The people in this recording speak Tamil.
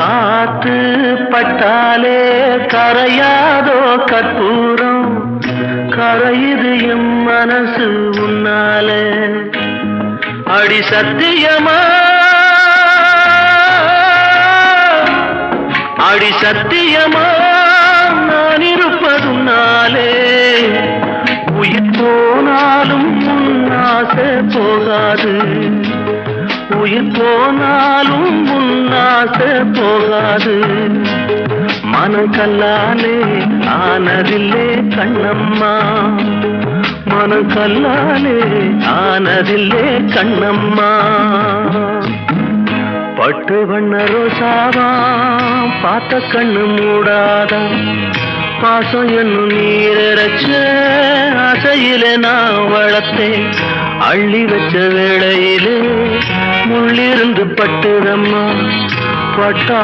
காத்து பட்டாலே கரையாதோ கற்பூரம், கரையுது எம் மனசு உன்னாலே. அடி சத்தியமா, அடி சத்தியமா நான் இருப்பதுனாலே. உயிர் போனாலும் உன்னாசை போகாது, உயிர் போனாலும் உன்னாசை போகாது. மனம் கல்லாலே ஆனதில்லே கண்ணம்மா, மனம் கல்லாலே ஆனதில்லே கண்ணம்மா. பட்டு வண்ண ரோசாவா பார்த்த கண்ணு மூடாதா, பாசம் என்னும் நீரச்ச ஆசையில நான் வளர்த்தேன். அள்ளி வச்ச வேளையிலே முள்ளிருந்து பட்டுதம்மா பட்டா